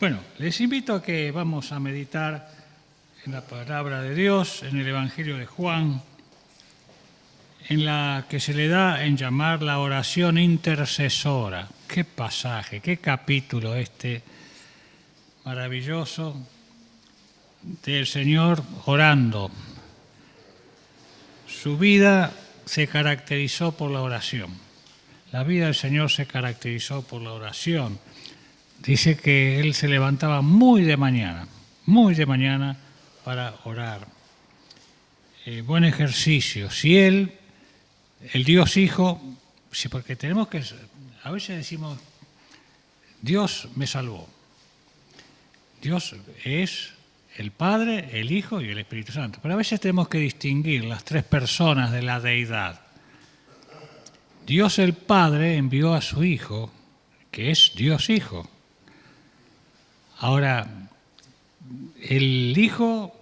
Bueno, les invito a que vamos a meditar en la palabra de Dios, en el Evangelio de Juan, en la que se le da en llamar la oración intercesora. Qué pasaje, qué capítulo este maravilloso del Señor orando. Su vida se caracterizó por la oración. La vida del Señor se caracterizó por la oración. Dice que Él se levantaba muy de mañana para orar. Buen ejercicio. Si Él, el Dios Hijo, sí, porque tenemos que, a veces decimos, Dios me salvó. Dios es el Padre, el Hijo y el Espíritu Santo. Pero a veces tenemos que distinguir las tres personas de la deidad. Dios el Padre envió a su Hijo, que es Dios Hijo. Ahora, el Hijo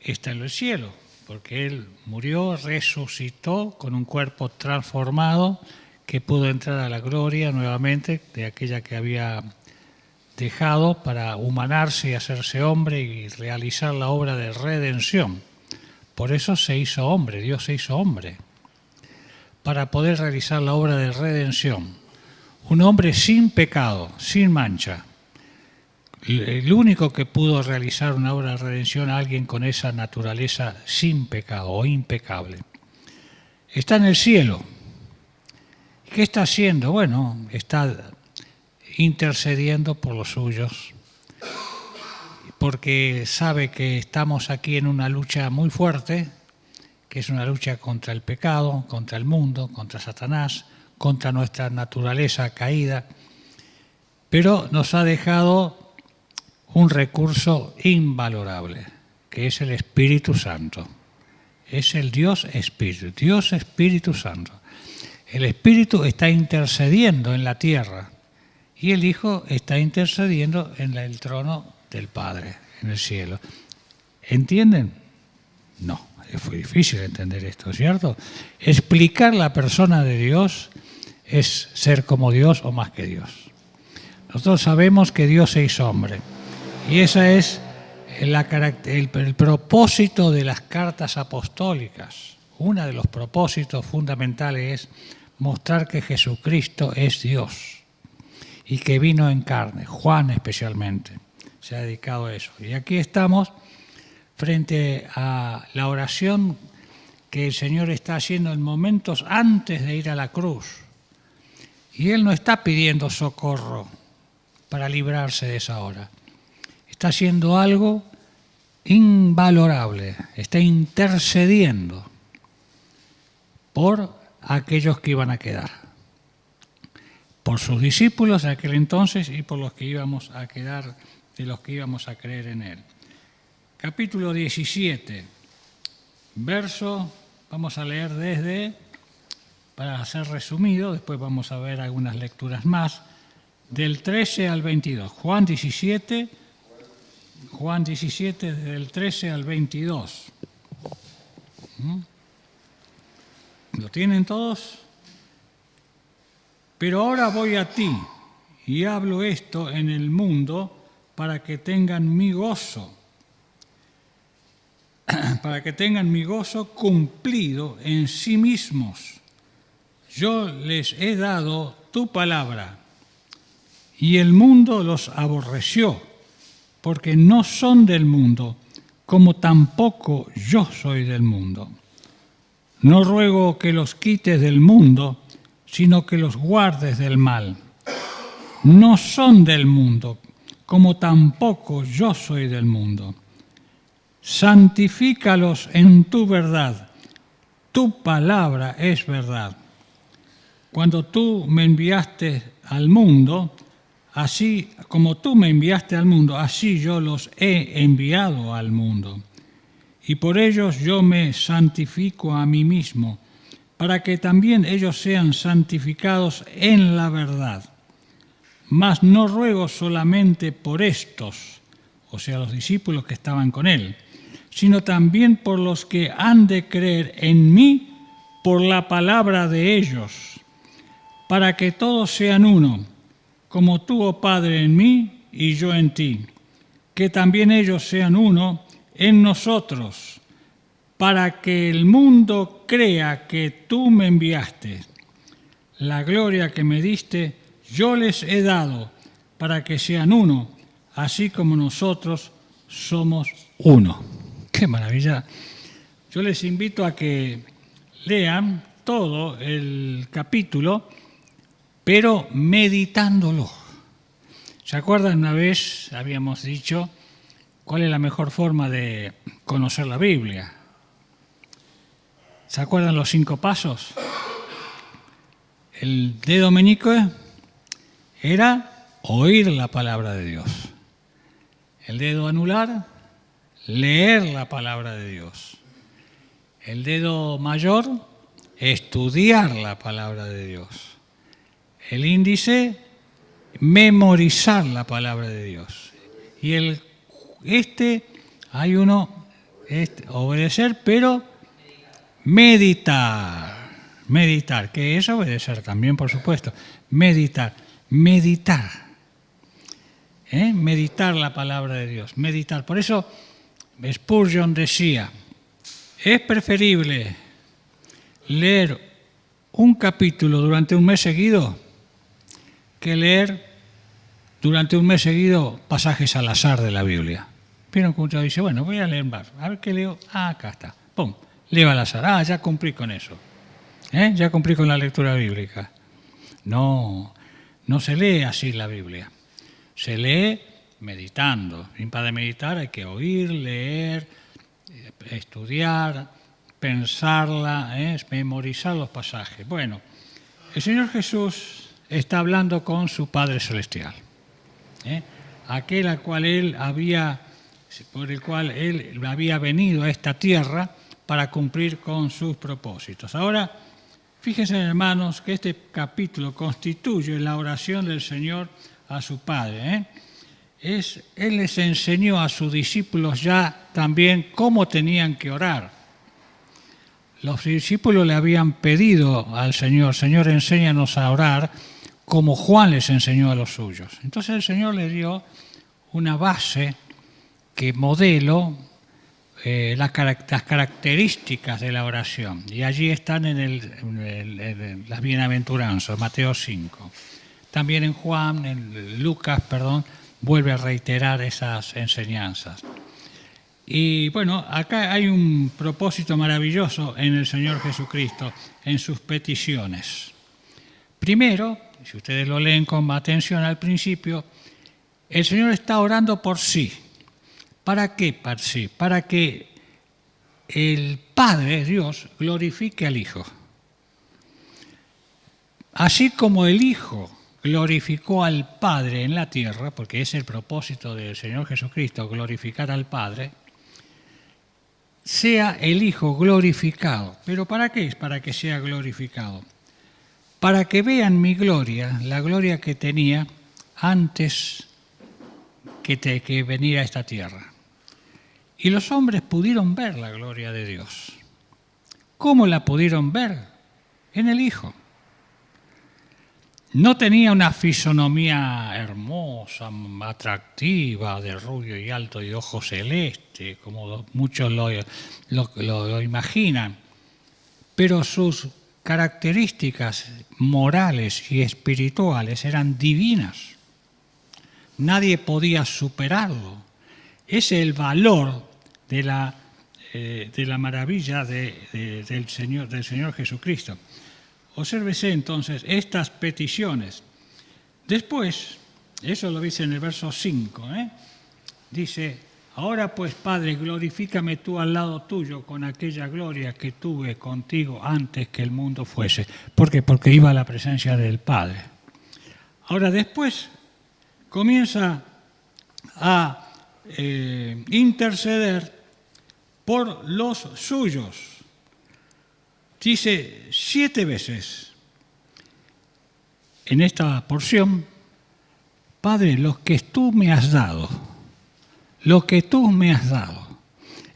está en el cielo, porque Él murió, resucitó con un cuerpo transformado que pudo entrar a la gloria nuevamente de aquella que había dejado para humanarse y hacerse hombre y realizar la obra de redención. Por eso se hizo hombre, Dios se hizo hombre, para poder realizar la obra de redención. Un hombre sin pecado, sin mancha. El único que pudo realizar una obra de redención a alguien con esa naturaleza sin pecado o impecable. Está en el cielo. ¿Qué está haciendo? Bueno, está intercediendo por los suyos, porque sabe que estamos aquí en una lucha muy fuerte, que es una lucha contra el pecado, contra el mundo, contra Satanás, contra nuestra naturaleza caída, pero nos ha dejado un recurso invalorable, que es el Espíritu Santo. Es el Dios Espíritu, Dios Espíritu Santo. El Espíritu está intercediendo en la tierra y el Hijo está intercediendo en el trono del Padre, en el cielo. ¿Entienden? No, es muy difícil entender esto, ¿cierto? Explicar la persona de Dios es ser como Dios o más que Dios. Nosotros sabemos que Dios se hizo hombre. Y ese es el propósito de las cartas apostólicas. Uno de los propósitos fundamentales es mostrar que Jesucristo es Dios y que vino en carne. Juan especialmente se ha dedicado a eso. Y aquí estamos frente a la oración que el Señor está haciendo en momentos antes de ir a la cruz. Y Él no está pidiendo socorro para librarse de esa hora. Está haciendo algo invalorable, está intercediendo por aquellos que iban a quedar, por sus discípulos en aquel entonces y por los que íbamos a quedar, de los que íbamos a creer en Él. Capítulo 17, verso, vamos a leer desde, para hacer resumido, después vamos a ver algunas lecturas más, del 13 al 22. Juan 17, desde el 13 al 22. ¿Lo tienen todos? Pero ahora voy a ti y hablo esto en el mundo para que tengan mi gozo, cumplido en sí mismos. Yo les he dado tu palabra y el mundo los aborreció, porque no son del mundo, como tampoco yo soy del mundo. No ruego que los quites del mundo, sino que los guardes del mal. No son del mundo, como tampoco yo soy del mundo. Santifícalos en tu verdad. Tu palabra es verdad. Cuando tú me enviaste al mundo, así como tú me enviaste al mundo, así yo los he enviado al mundo. Y por ellos yo me santifico a mí mismo, para que también ellos sean santificados en la verdad. Mas no ruego solamente por estos, o sea, los discípulos que estaban con él, sino también por los que han de creer en mí por la palabra de ellos, para que todos sean uno, como tú, oh Padre, en mí y yo en ti, que también ellos sean uno en nosotros, para que el mundo crea que tú me enviaste. La gloria que me diste, yo les he dado, para que sean uno, así como nosotros somos uno. ¡Qué maravilla! Yo les invito a que lean todo el capítulo, pero meditándolo. ¿Se acuerdan? Una vez habíamos dicho cuál es la mejor forma de conocer la Biblia. ¿Se acuerdan los 5 pasos? El dedo meñique era oír la palabra de Dios. El dedo anular, leer la palabra de Dios. El dedo mayor, estudiar la palabra de Dios. El índice, memorizar la palabra de Dios. Y hay uno, obedecer, pero meditar. Meditar, que es obedecer también, por supuesto. Meditar. Meditar la palabra de Dios. Meditar. Por eso Spurgeon decía, es preferible leer un capítulo durante un mes seguido que leer durante un mes seguido pasajes al azar de la Biblia. Vieron que uno dice, bueno, voy a leer más. A ver qué leo. Acá está. Pum, leo al azar. Ya cumplí con eso. Ya cumplí con la lectura bíblica. No se lee así la Biblia. Se lee meditando. Y para meditar hay que oír, leer, estudiar, pensarla, memorizar los pasajes. Bueno, el Señor Jesús está hablando con su Padre Celestial. Aquel por el cual Él había venido a esta tierra para cumplir con sus propósitos. Ahora, fíjense, hermanos, que este capítulo constituye la oración del Señor a su Padre. Él les enseñó a sus discípulos ya también cómo tenían que orar. Los discípulos le habían pedido al Señor, Señor, enséñanos a orar, como Juan les enseñó a los suyos. Entonces el Señor le dio una base que modelo las características de la oración. Y allí están en las bienaventuranzas, Mateo 5. También en Lucas, vuelve a reiterar esas enseñanzas. Y bueno, acá hay un propósito maravilloso en el Señor Jesucristo, en sus peticiones. Primero, si ustedes lo leen con atención al principio, el Señor está orando por sí. ¿Para qué por sí? Para que el Padre, Dios, glorifique al Hijo. Así como el Hijo glorificó al Padre en la tierra, porque es el propósito del Señor Jesucristo, glorificar al Padre, sea el Hijo glorificado. ¿Pero para qué es? Para que sea glorificado. Para que vean mi gloria, la gloria que tenía antes que venir a esta tierra. Y los hombres pudieron ver la gloria de Dios. ¿Cómo la pudieron ver? En el Hijo. No tenía una fisonomía hermosa, atractiva, de rubio y alto y ojo celeste, como muchos lo imaginan, pero sus características morales y espirituales eran divinas. Nadie podía superarlo. Es el valor de la maravilla del Señor Jesucristo. Obsérvese entonces estas peticiones. Después, eso lo dice en el verso 5, dice, ahora pues, Padre, glorifícame tú al lado tuyo con aquella gloria que tuve contigo antes que el mundo fuese. ¿Por qué? Porque iba a la presencia del Padre. Ahora después comienza a interceder por los suyos. Dice 7 veces en esta porción, Padre, lo que tú me has dado, lo que tú me has dado.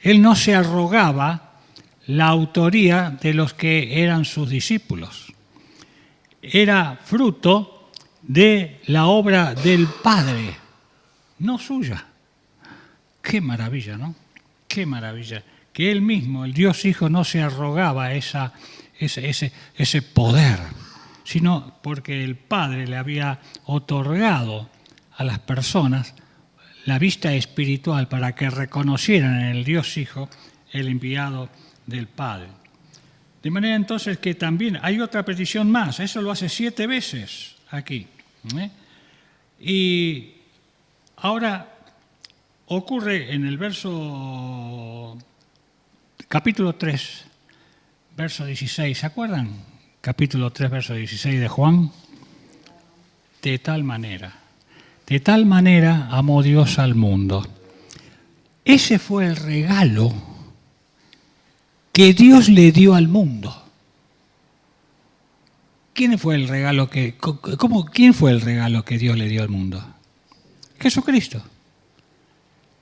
Él no se arrogaba la autoría de los que eran sus discípulos. Era fruto de la obra del Padre no suya. Qué maravilla, ¿no? Qué maravilla. Que Él mismo, el Dios Hijo, no se arrogaba ese poder, sino porque el Padre le había otorgado a las personas la vista espiritual para que reconocieran en el Dios Hijo el enviado del Padre. De manera entonces que también hay otra petición más, eso lo hace 7 veces aquí. Y ahora ocurre en el capítulo 3, verso 16, ¿se acuerdan? Capítulo 3, verso 16 de Juan. De tal manera amó Dios al mundo. Ese fue el regalo que Dios le dio al mundo. ¿Quién fue el regalo que Dios le dio al mundo? Jesucristo.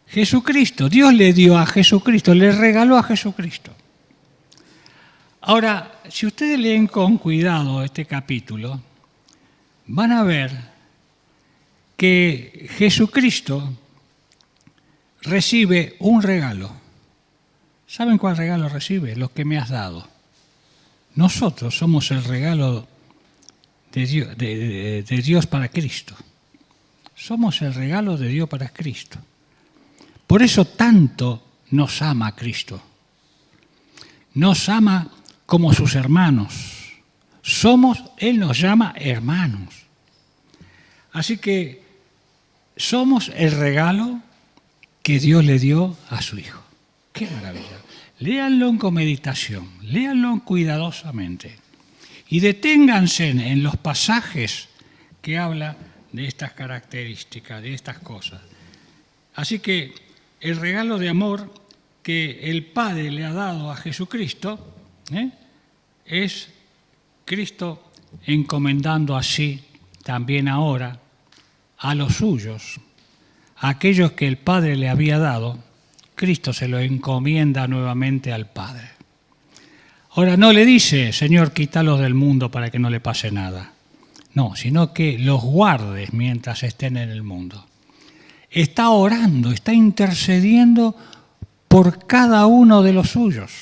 Jesucristo. Dios le dio a Jesucristo, le regaló a Jesucristo. Ahora, si ustedes leen con cuidado este capítulo, van a ver que Jesucristo recibe un regalo. ¿Saben cuál regalo recibe? Los que me has dado. Nosotros somos el regalo de Dios para Cristo. Somos el regalo de Dios para Cristo. Por eso tanto nos ama Cristo. Nos ama como sus hermanos. Él nos llama hermanos. Así que somos el regalo que Dios le dio a su Hijo. ¡Qué maravilla! Léanlo con meditación, léanlo cuidadosamente y deténganse en los pasajes que habla de estas características, de estas cosas. Así que el regalo de amor que el Padre le ha dado a Jesucristo es Cristo encomendando así también ahora a los suyos, a aquellos que el Padre le había dado, Cristo se lo encomienda nuevamente al Padre. Ahora no le dice, Señor, quítalos del mundo para que no le pase nada. No, sino que los guardes mientras estén en el mundo. Está orando, está intercediendo por cada uno de los suyos.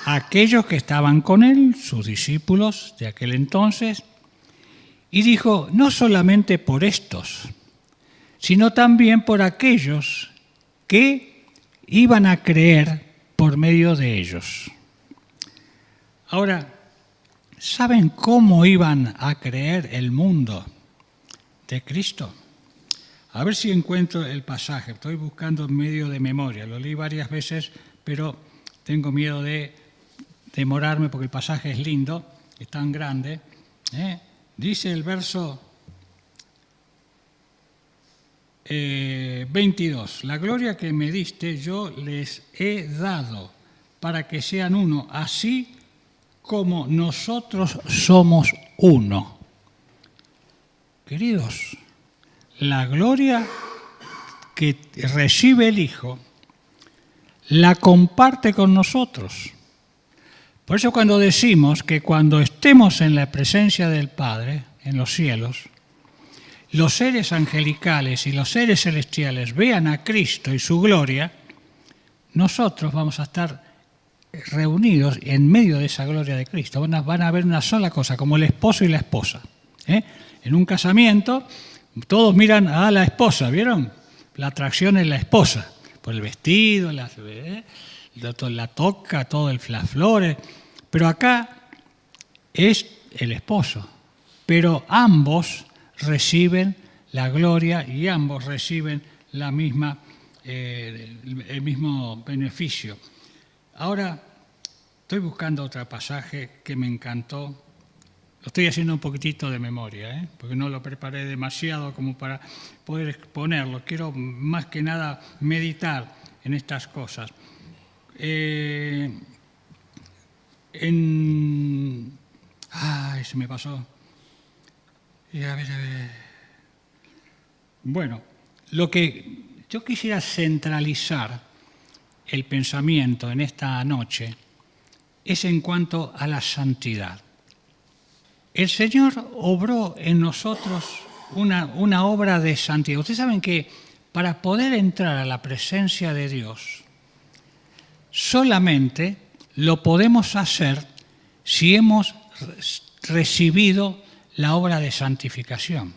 Aquellos que estaban con él, sus discípulos de aquel entonces, y dijo, no solamente por estos, sino también por aquellos que iban a creer por medio de ellos. Ahora, ¿saben cómo iban a creer el mundo de Cristo? A ver si encuentro el pasaje. Estoy buscando en medio de memoria. Lo leí varias veces, pero tengo miedo de demorarme porque el pasaje es lindo, es tan grande. Dice el verso 22. La gloria que me diste yo les he dado para que sean uno, así como nosotros somos uno. Queridos, la gloria que recibe el Hijo la comparte con nosotros. Por eso cuando decimos que cuando estemos en la presencia del Padre, en los cielos, los seres angelicales y los seres celestiales vean a Cristo y su gloria, nosotros vamos a estar reunidos en medio de esa gloria de Cristo. Van a ver una sola cosa, como el esposo y la esposa. En un casamiento, todos miran a la esposa, ¿vieron? La atracción es la esposa, por el vestido, la toca, todo las flores. Pero acá es el esposo. Pero ambos reciben la gloria y ambos reciben el mismo beneficio. Ahora, estoy buscando otro pasaje que me encantó. Lo estoy haciendo un poquitito de memoria, porque no lo preparé demasiado como para poder exponerlo. Quiero más que nada meditar en estas cosas. Se me pasó. A ver. Bueno, lo que yo quisiera centralizar el pensamiento en esta noche es en cuanto a la santidad. El Señor obró en nosotros una obra de santidad. Ustedes saben que para poder entrar a la presencia de Dios, solamente lo podemos hacer si hemos recibido la obra de santificación.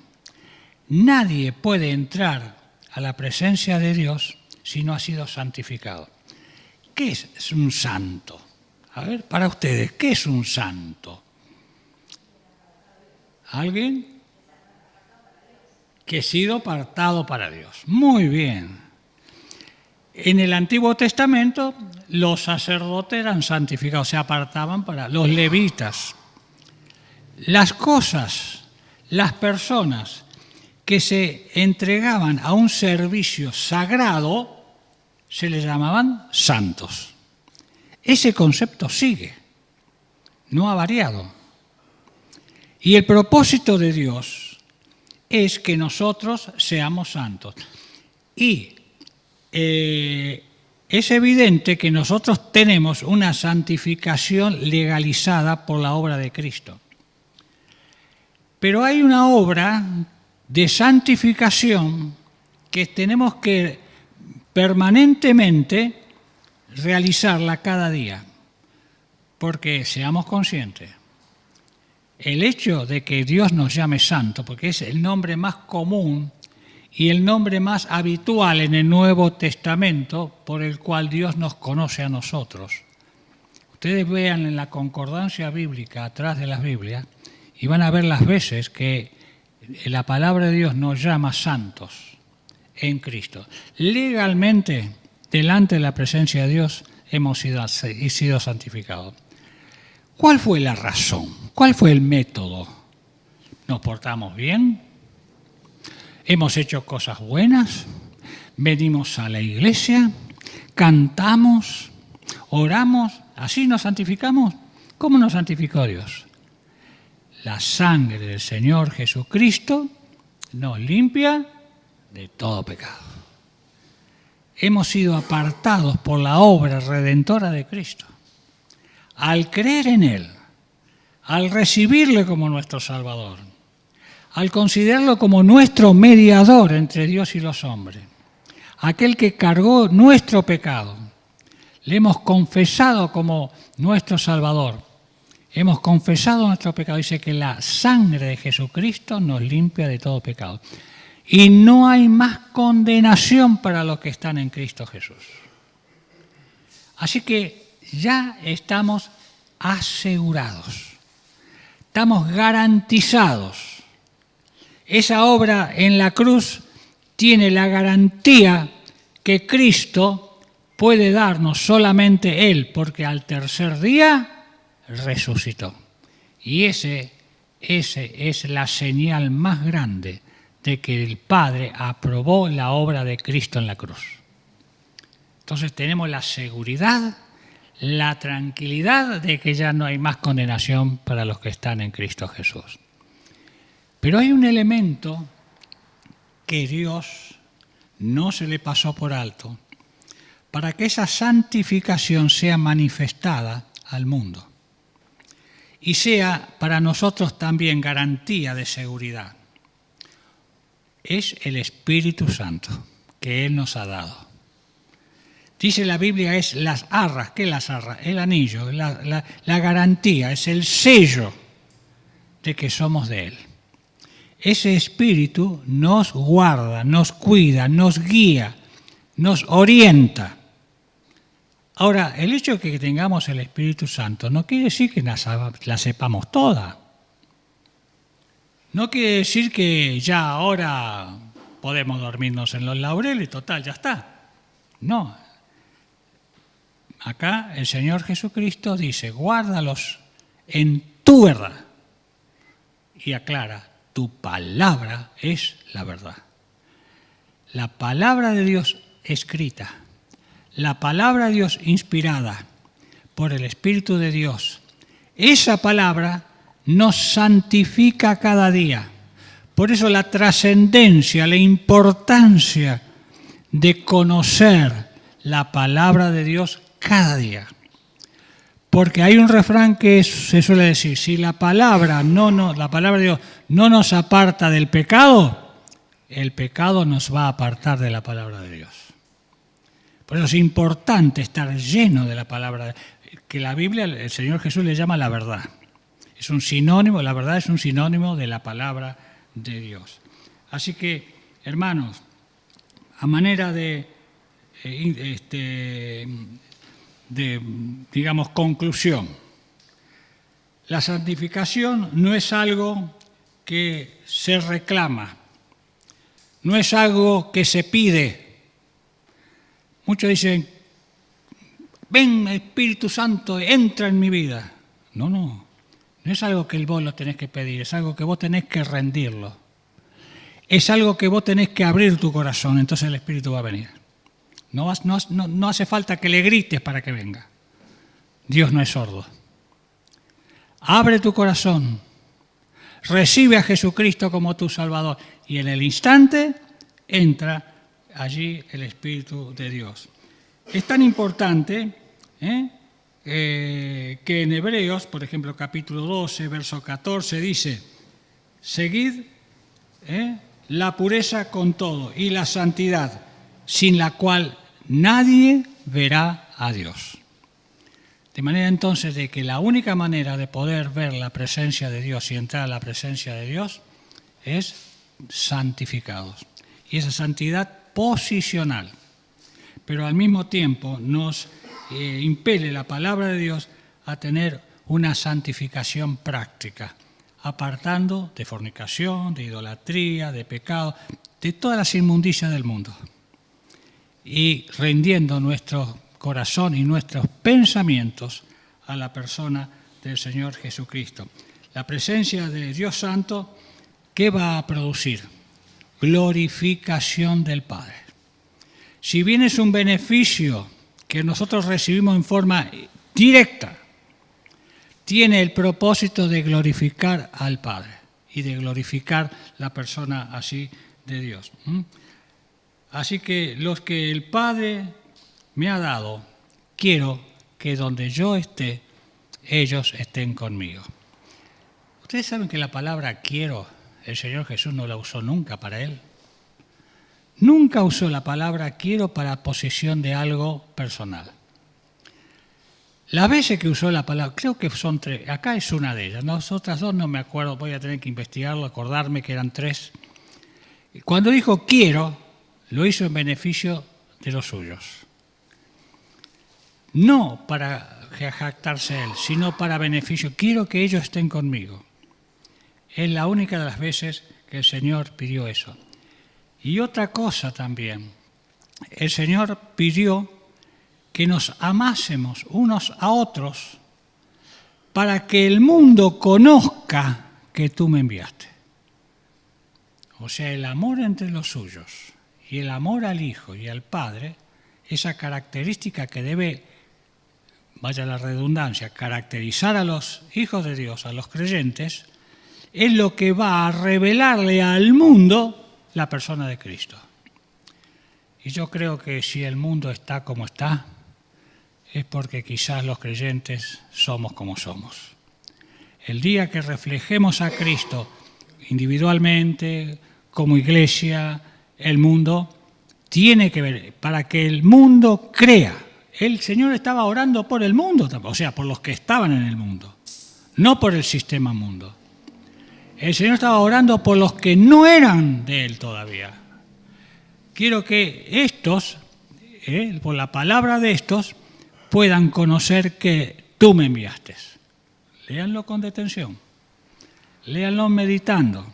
Nadie puede entrar a la presencia de Dios si no ha sido santificado. ¿Qué es un santo? A ver, para ustedes, ¿qué es un santo? ¿Alguien? Que ha sido apartado para Dios. Muy bien. En el Antiguo Testamento los sacerdotes eran santificados, se apartaban para los levitas. Las cosas, las personas que se entregaban a un servicio sagrado se les llamaban santos. Ese concepto sigue, no ha variado. Y el propósito de Dios es que nosotros seamos santos. Y es evidente que nosotros tenemos una santificación legalizada por la obra de Cristo. Pero hay una obra de santificación que tenemos que permanentemente realizarla cada día, porque seamos conscientes, el hecho de que Dios nos llame santo, porque es el nombre más común y el nombre más habitual en el Nuevo Testamento por el cual Dios nos conoce a nosotros. Ustedes vean en la concordancia bíblica, atrás de las Biblias, y van a ver las veces que la palabra de Dios nos llama santos en Cristo. Legalmente, delante de la presencia de Dios, hemos sido santificados. ¿Cuál fue la razón? ¿Cuál fue el método? ¿Nos portamos bien? ¿Hemos hecho cosas buenas? ¿Venimos a la iglesia? ¿Cantamos? ¿Oramos? ¿Así nos santificamos? ¿Cómo nos santificó Dios? La sangre del Señor Jesucristo nos limpia de todo pecado. Hemos sido apartados por la obra redentora de Cristo. Al creer en Él, al recibirle como nuestro Salvador, al considerarlo como nuestro mediador entre Dios y los hombres, aquel que cargó nuestro pecado, le hemos confesado como nuestro Salvador, hemos confesado nuestro pecado. Dice que la sangre de Jesucristo nos limpia de todo pecado. Y no hay más condenación para los que están en Cristo Jesús. Así que ya estamos asegurados, estamos garantizados. Esa obra en la cruz tiene la garantía que Cristo puede darnos solamente Él, porque al tercer día resucitó. Y esa es la señal más grande de que el Padre aprobó la obra de Cristo en la cruz. Entonces tenemos la seguridad, la tranquilidad de que ya no hay más condenación para los que están en Cristo Jesús. Pero hay un elemento que Dios no se le pasó por alto para que esa santificación sea manifestada al mundo y sea para nosotros también garantía de seguridad. Es el Espíritu Santo que Él nos ha dado. Dice la Biblia, es las arras. ¿Qué es las arras? El anillo, la garantía, es el sello de que somos de Él. Ese Espíritu nos guarda, nos cuida, nos guía, nos orienta. Ahora, el hecho de que tengamos el Espíritu Santo no quiere decir que la sepamos toda. No quiere decir que ya ahora podemos dormirnos en los laureles, total, ya está. No. Acá el Señor Jesucristo dice, guárdalos en tu verdad. Y aclara, tu palabra es la verdad. La palabra de Dios escrita, la palabra de Dios inspirada por el Espíritu de Dios, esa palabra nos santifica cada día. Por eso la trascendencia, la importancia de conocer la palabra de Dios cada día. Porque hay un refrán que se suele decir, si la palabra de Dios no nos aparta del pecado, el pecado nos va a apartar de la palabra de Dios. Por eso es importante estar lleno de la palabra, que la Biblia, el Señor Jesús le llama la verdad. Es un sinónimo, la verdad es un sinónimo de la palabra de Dios. Así que, hermanos, a manera de digamos, conclusión, la santificación no es algo que se reclama, no es algo que se pide. Muchos dicen, ven Espíritu Santo, entra en mi vida. No es algo que vos lo tenés que pedir, es algo que vos tenés que rendirlo. Es algo que vos tenés que abrir tu corazón, entonces el Espíritu va a venir. No hace falta que le grites para que venga. Dios no es sordo. Abre tu corazón, recibe a Jesucristo como tu Salvador y en el instante entra allí el Espíritu de Dios. Es tan importante que en Hebreos, por ejemplo, capítulo 12, verso 14, dice, seguid la pureza con todo y la santidad, sin la cual nadie verá a Dios. De manera entonces de que la única manera de poder ver la presencia de Dios y entrar a la presencia de Dios es santificados. Y esa santidad posicional, pero al mismo tiempo nos impele la palabra de Dios a tener una santificación práctica, apartando de fornicación, de idolatría, de pecado, de todas las inmundicias del mundo y rindiendo nuestro corazón y nuestros pensamientos a la persona del Señor Jesucristo. La presencia de Dios Santo, ¿qué va a producir? Glorificación del Padre. Si bien es un beneficio que nosotros recibimos en forma directa, tiene el propósito de glorificar al Padre y de glorificar la persona así de Dios. Así que los que el Padre me ha dado, quiero que donde yo esté, ellos estén conmigo. Ustedes saben que la palabra quiero, el Señor Jesús no la usó nunca para Él. Nunca usó la palabra quiero para posesión de algo personal. Las veces que usó la palabra, creo que son 3, acá es una de ellas, las otras 2 no me acuerdo, voy a tener que investigarlo, acordarme que eran 3. Cuando dijo quiero, lo hizo en beneficio de los suyos. No para jactarse él, sino para beneficio. Quiero que ellos estén conmigo. Es la única de las veces que el Señor pidió eso. Y otra cosa también, el Señor pidió que nos amásemos unos a otros para que el mundo conozca que tú me enviaste. O sea, el amor entre los suyos y el amor al Hijo y al Padre, esa característica que debe, vaya la redundancia, caracterizar a los hijos de Dios, a los creyentes, es lo que va a revelarle al mundo la persona de Cristo. Y yo creo que si el mundo está como está, es porque quizás los creyentes somos como somos. El día que reflejemos a Cristo individualmente, como iglesia, el mundo tiene que ver, para que el mundo crea. El Señor estaba orando por el mundo, o sea, por los que estaban en el mundo, no por el sistema mundo. El Señor estaba orando por los que no eran de Él todavía. Quiero que estos, por la palabra de estos, puedan conocer que tú me enviaste. Léanlo con detención, léanlo meditando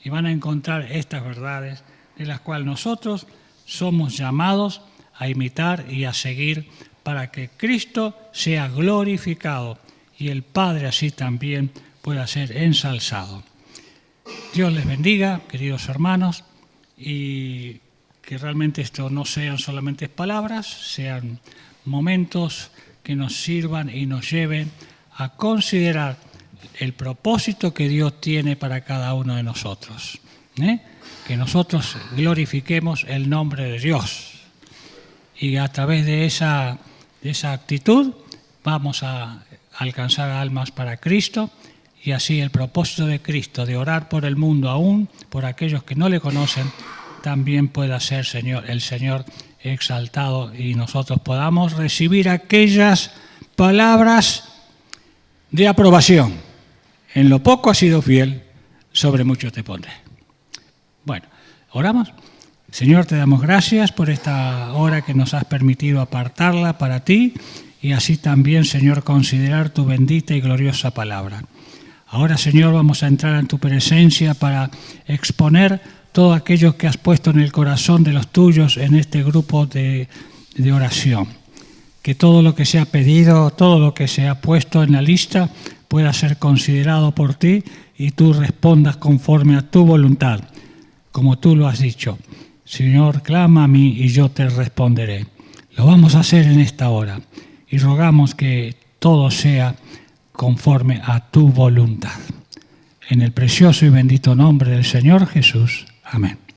y van a encontrar estas verdades de las cuales nosotros somos llamados a imitar y a seguir para que Cristo sea glorificado y el Padre así también pueda ser ensalzado. Dios les bendiga, queridos hermanos, y que realmente esto no sean solamente palabras, sean momentos que nos sirvan y nos lleven a considerar el propósito que Dios tiene para cada uno de nosotros. Que nosotros glorifiquemos el nombre de Dios y a través de esa actitud vamos a alcanzar almas para Cristo y así el propósito de Cristo de orar por el mundo, aún por aquellos que no le conocen, también pueda ser, Señor, el Señor exaltado y nosotros podamos recibir aquellas palabras de aprobación. En lo poco has sido fiel, sobre mucho te pondré. Bueno, oramos. Señor, te damos gracias por esta hora que nos has permitido apartarla para ti y así también, Señor, considerar tu bendita y gloriosa palabra. Ahora, Señor, vamos a entrar en tu presencia para exponer todo aquello que has puesto en el corazón de los tuyos en este grupo de oración. Que todo lo que se ha pedido, todo lo que se ha puesto en la lista pueda ser considerado por ti y tú respondas conforme a tu voluntad, como tú lo has dicho. Señor, clama a mí y yo te responderé. Lo vamos a hacer en esta hora y rogamos que todo sea conforme a tu voluntad. En el precioso y bendito nombre del Señor Jesús. Amén.